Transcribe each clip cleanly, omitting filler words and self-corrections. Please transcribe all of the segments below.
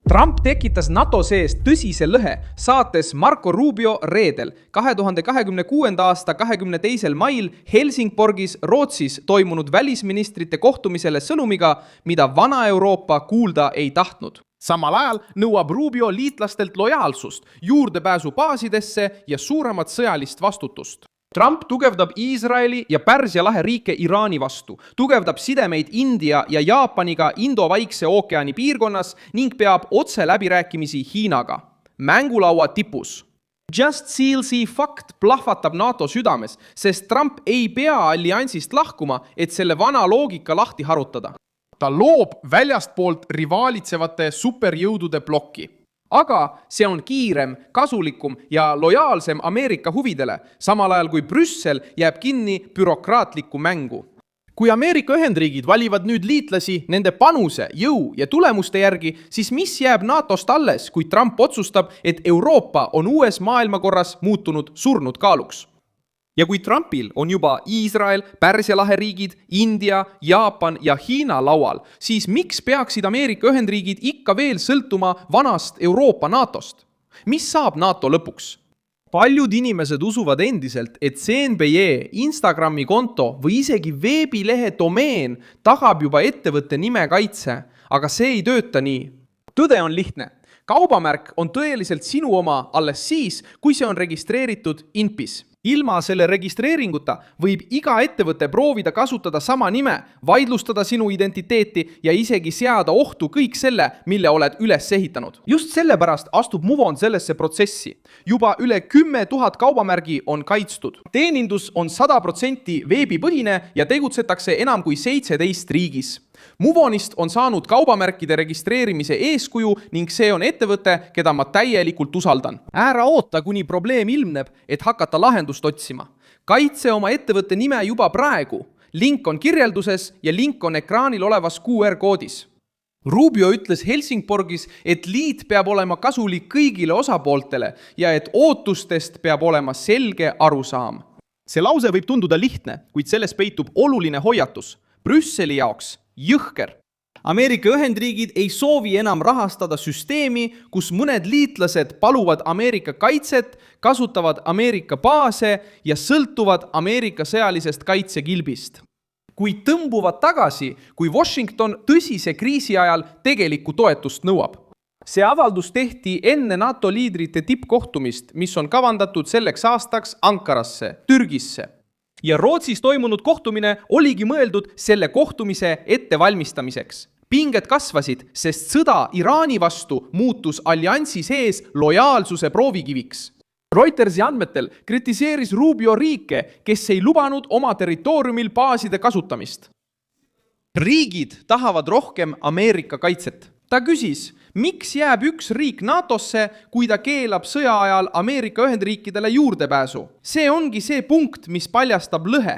Trump tekitas NATO sees tõsise lõhe, saates Marco Rubio reedel 2026. aasta 22. mail Helsingborgis Rootsis toimunud välisministrite kohtumisele sõnumiga, mida Vana-Euroopa kuulda ei tahtnud. Samal ajal nõuab Rubio liitlastelt lojaalsust, juurdepääsu baasidesse ja suuremat sõjalist vastutust. Trump tugevdab Iisraeli ja Pärsia lahe riike Iraani vastu, tugevdab sidemeid India ja Jaapaniga Indo-Vaikse ookeani piirkonnas ning peab otse läbirääkimisi Hiinaga. Mängulaua tipus. Just Sealsy fakt plahvatab NATO südames, sest Trump ei pea alliansist lahkuma, et selle vana loogika lahti harutada. Ta loob väljastpoolt rivaalitsevate superjõudude plokki. Aga see on kiirem, kasulikum ja lojaalsem Ameerika huvidele, samal ajal kui Brüssel jääb kinni bürokraatlikku mängu. Kui Ameerika Ühendriigid valivad nüüd liitlasi nende panuse, jõu ja tulemuste järgi, siis mis jääb NATOst alles, kui Trump otsustab, et Euroopa on uues maailmakorras muutunud surnud kaaluks? Ja kui Trumpil on juba Iisrael, Pärsia lahe riigid, India, Jaapan ja Hiina laual, siis miks peaksid Ameerika Ühendriigid ikka veel sõltuma vanast Euroopa NATOst? Mis saab NATO lõpuks? Paljud inimesed usuvad endiselt, et CNBE, Instagrami konto või isegi veebilehe domeen tagab juba ettevõtte nime kaitse, aga see ei tööta nii. Tõde on lihtne. Kaubamärk on tõeliselt sinu oma alles siis, kui see on registreeritud INPIs. Ilma selle registreeringuta võib iga ettevõte proovida kasutada sama nime, vaidlustada sinu identiteeti ja isegi seada ohtu kõik selle, mille oled üles ehitanud. Just sellepärast astub Movon sellesse protsessi. Juba üle 10 000 kaubamärgi on kaitstud. Teenindus on 100% veebipõhine ja tegutsetakse enam kui 17 riigis. Movonist on saanud kaubamärkide registreerimise eeskuju ning see on ettevõte, keda ma täielikult usaldan. Ära oota, kuni probleem ilmneb, et hakata lahendust otsima. Kaitse oma ettevõtte nime juba praegu. Link on kirjelduses ja link on ekraanil olevas QR-koodis. Rubio ütles Helsingborgis, et liit peab olema kasulik kõigile osapooltele ja et ootustest peab olema selge arusaam. See lause võib tunduda lihtne, kuid selles peitub oluline hoiatus. Brüsseli jaoks jõhker. Ameerika Ühendriigid ei soovi enam rahastada süsteemi, kus mõned liitlased paluvad Ameerika kaitset, kasutavad Ameerika baase ja sõltuvad Ameerika sõjalisest kaitsekilbist. Kuid tõmbuvad tagasi, kui Washington tõsise kriisi ajal tegelikku toetust nõuab. See avaldus tehti enne NATO liidrite tippkohtumist, mis on kavandatud selleks aastaks Ankarasse, Türgisse. Ja Rootsis toimunud kohtumine oligi mõeldud selle kohtumise ettevalmistamiseks. Pinged kasvasid, sest sõda Iraani vastu muutus alliansi sees lojaalsuse proovikiviks. Reutersi andmetel kritiseeris Rubio riike, kes ei lubanud oma territooriumil baaside kasutamist. Riigid tahavad rohkem Ameerika kaitset. Ta küsis, miks jääb üks riik NATOsse, kui ta keelab sõja ajal Ameerika Ühendriikidele juurdepääsu? See ongi see punkt, mis paljastab lõhe.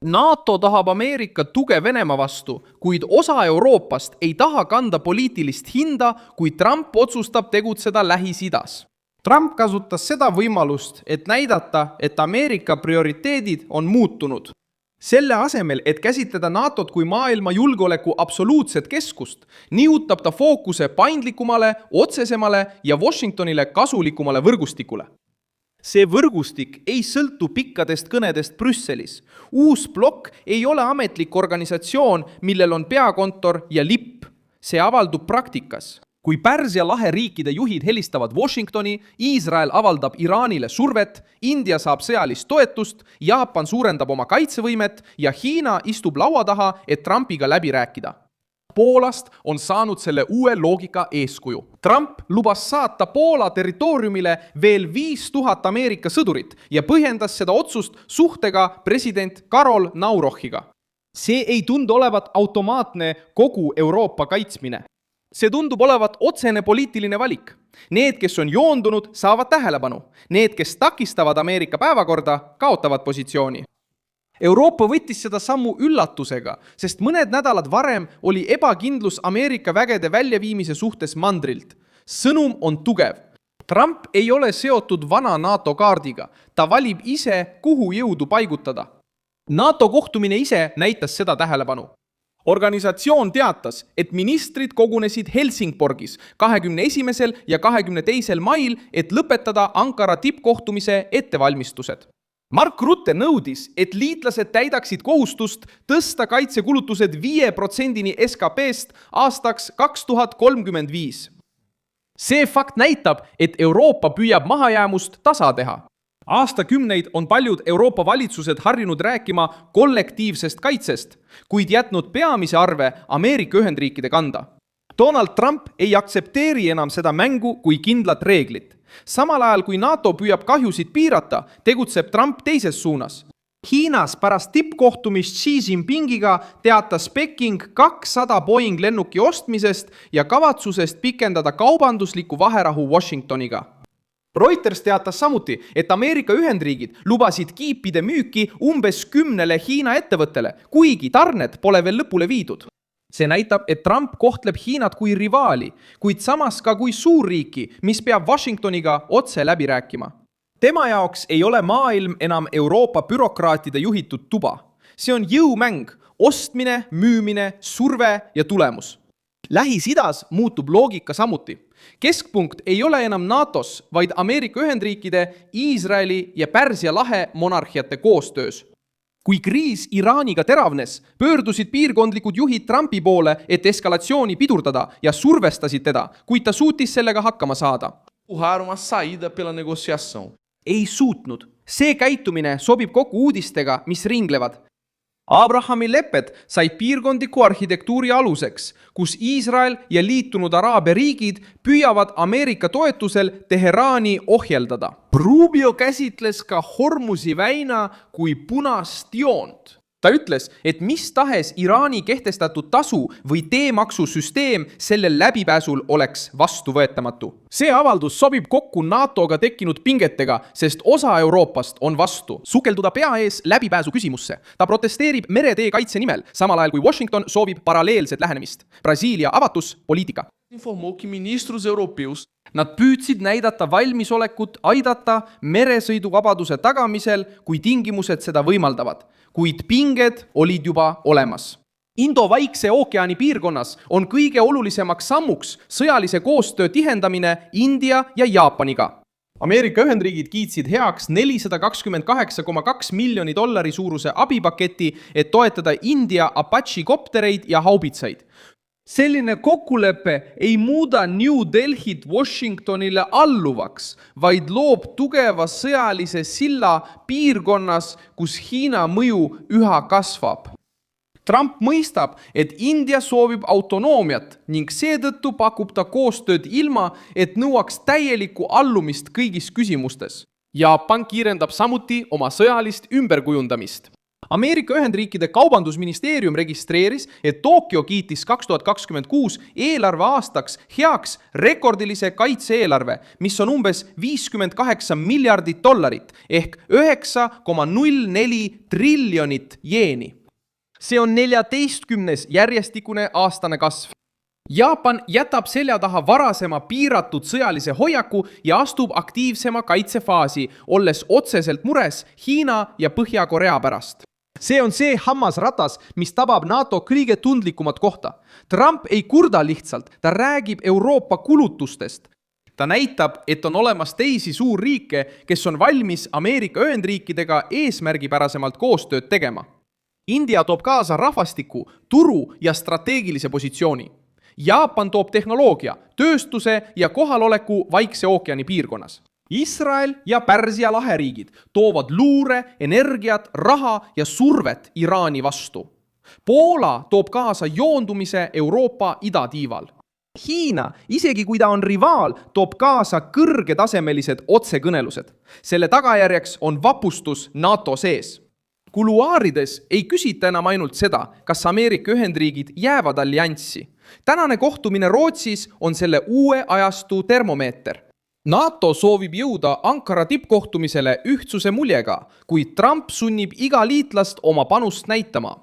NATO tahab Ameerika tuge Venemaa vastu, kuid osa Euroopast ei taha kanda poliitilist hinda, kui Trump otsustab tegutseda Lähis-Idas. Trump kasutas seda võimalust, et näidata, et Ameerika prioriteedid on muutunud. Selle asemel, et käsitleda NATOt kui maailma julgeoleku absoluutset keskust, nihutab ta fookuse paindlikumale, otsesemale ja Washingtonile kasulikumale võrgustikule. See võrgustik ei sõltu pikkadest kõnedest Brüsselis. Uus blokk ei ole ametlik organisatsioon, millel on peakontor ja lipp. See avaldub praktikas. Kui Pärsia lahe riikide juhid helistavad Washingtoni, Iisrael avaldab Iraanile survet, India saab sõjalist toetust, Jaapan suurendab oma kaitsevõimet ja Hiina istub laua taha, et Trumpiga läbi rääkida. Poolast on saanud selle uue loogika eeskuju. Trump lubas saata Poola territooriumile veel 5000 Ameerika sõdurit ja põhjendas seda otsust suhtega president Karol Naurochiga. See ei tundu olevat automaatne kogu Euroopa kaitsmine. See tundub olevat otsene poliitiline valik. Need, kes on joondunud, saavad tähelepanu. Need, kes takistavad Ameerika päevakorda, kaotavad positsiooni. Euroopa võttis seda sammu üllatusega, sest mõned nädalad varem oli ebakindlus Ameerika vägede väljaviimise suhtes mandrilt. Sõnum on tugev. Trump ei ole seotud vana NATO kaardiga. Ta valib ise, kuhu jõudu paigutada. NATO kohtumine ise näitas seda tähelepanu. organisatsioon teatas, et ministrid kogunesid Helsingborgis 21. ja 22. mail, et lõpetada Ankara tippkohtumise ettevalmistused. Mark Rutte nõudis, et liitlased täidaksid kohustust tõsta kaitsekulutused 5%-ni SKP-st aastaks 2035. See fakt näitab, et Euroopa püüab mahajäämust tasa teha. Aastakümneid on paljud Euroopa valitsused harjunud rääkima kollektiivsest kaitsest, kuid jätnud peamise arve Ameerika Ühendriikide kanda. Donald Trump ei aktsepteeri enam seda mängu kui kindlat reeglit. Samal ajal kui NATO püüab kahjusid piirata, tegutseb Trump teises suunas. Hiinas pärast tippkohtumist Xi Jinpingiga teatas Peking 200 Boeing lennuki ostmisest ja kavatsusest pikendada kaubanduslikku vaherahu Washingtoniga. Reuters teatas samuti, et Ameerika Ühendriigid lubasid kiipide müüki umbes 10 Hiina ettevõttele, kuigi tarned pole veel lõpule viidud. See näitab, et Trump kohtleb Hiinat kui rivaali, kuid samas ka kui suurriiki, mis peab Washingtoniga otse läbi rääkima. Tema jaoks ei ole maailm enam Euroopa bürokraatide juhitud tuba. See on jõumäng, ostmine, müümine, surve ja tulemus. Lähis-Idas muutub loogika samuti. Keskpunkt ei ole enam NATOs, vaid Ameerika Ühendriikide, Iisraeli ja Pärsia lahe monarhiate koostöös. Kui kriis Iraaniga teravnes, pöördusid piirkondlikud juhid Trumpi poole, et eskalatsiooni pidurdada ja survestasid teda, kuid ta suutis sellega hakkama saada. Uma saída pela negociação. Ei suutnud. See käitumine sobib kokku uudistega, mis ringlevad. Abrahami lepped said piirkondliku arhitektuuri aluseks, kus Iisrael ja liitunud Araabia riigid püüavad Ameerika toetusel Teheraani ohjeldada. Rubio käsitles ka Hormuzi väina kui punast joont. Ta ütles, et mis tahes Iraani kehtestatud tasu või teemaksusüsteem sellel läbipääsul oleks vastuvõetamatu. See avaldus sobib kokku NATO-ga tekkinud pingetega, sest osa Euroopast on vastu sukelduda pea ees läbipääsu küsimusse. Ta protesteerib meretee kaitse nimel, samal ajal kui Washington soovib paralleelset lähenemist. Brasiilia avatus poliitika. Informou que ministros europeus Nad püüdsid näidata valmisolekut aidata meresõiduvabaduse tagamisel, kui tingimused seda võimaldavad, kuid pinged olid juba olemas. Indo-Vaikse ookeani piirkonnas on kõige olulisemaks sammuks sõjalise koostöö tihendamine India ja Jaapaniga. Ameerika Ühendriigid kiitsid heaks $428,2 miljoni suuruse abipaketi, et toetada India Apache koptereid ja haubitsaid. Selline kokkulepe ei muuda New Delhit Washingtonile alluvaks, vaid loob tugeva sõjalise silla piirkonnas, kus Hiina mõju üha kasvab. Trump mõistab, et India soovib autonoomiat ning seetõttu pakub ta koostööd ilma, et nõuaks täielikku allumist kõigis küsimustes. Jaapan kiirendab samuti oma sõjalist ümberkujundamist. Ameerika Ühendriikide kaubandusministeerium registreeris, et Tokyo kiitis 2026 eelarve aastaks heaks rekordilise kaitse-eelarve, mis on umbes $58 miljardit ehk 9,04 triljonit jeeni. See on 14. järjestikune aastane kasv. Jaapan jätab selja taha varasema piiratud sõjalise hoiaku ja astub aktiivsema kaitsefaasi, olles otseselt mures Hiina ja Põhja-Korea pärast. See on see hammasratas, mis tabab NATO kõige tundlikumat kohta. Trump ei kurda lihtsalt, ta räägib Euroopa kulutustest. Ta näitab, et on olemas teisi suurriike, kes on valmis Ameerika Ühendriikidega eesmärgipärasemalt koostööd tegema. India toob kaasa rahvastiku, turu ja strateegilise positsiooni. Jaapan toob tehnoloogia, tööstuse ja kohaloleku Vaikse ookeani piirkonnas. Iisrael ja Pärsia laheriigid toovad luure, energiat, raha ja survet Iraani vastu. Poola toob kaasa joondumise Euroopa idatiival. Hiina, isegi kui ta on rivaal, toob kaasa kõrgetasemelised otsekõnelused. Selle tagajärjeks on vapustus NATO sees. Kuluaarides ei küsita enam ainult seda, kas Ameerika Ühendriigid jäävad allianssi. Tänane kohtumine Rootsis on selle uue ajastu termomeeter. NATO soovib jõuda Ankara tippkohtumisele ühtsuse muljega, kuid Trump sunnib iga liitlast oma panust näitama.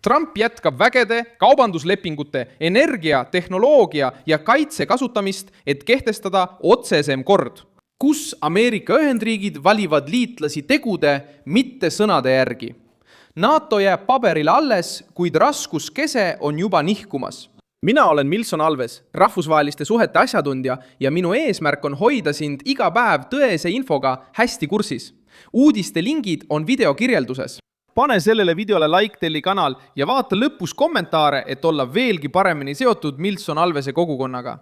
Trump jätkab vägede, kaubanduslepingute, energia, tehnoloogia ja kaitse kasutamist, et kehtestada otsesem kord, kus Ameerika Ühendriigid valivad liitlasi tegude, mitte sõnade järgi. NATO jääb paberile alles, kuid raskuskese on juba nihkumas. Mina olen Milson Alves, rahvusvaheliste suhete asjatundja ja minu eesmärk on hoida sind iga päev tõese infoga hästi kursis. Uudiste lingid on videokirjelduses. Pane sellele videole LikeTelli kanal ja vaata lõpus kommentaare, et olla veelgi paremini seotud Milson Alvese kogukonnaga.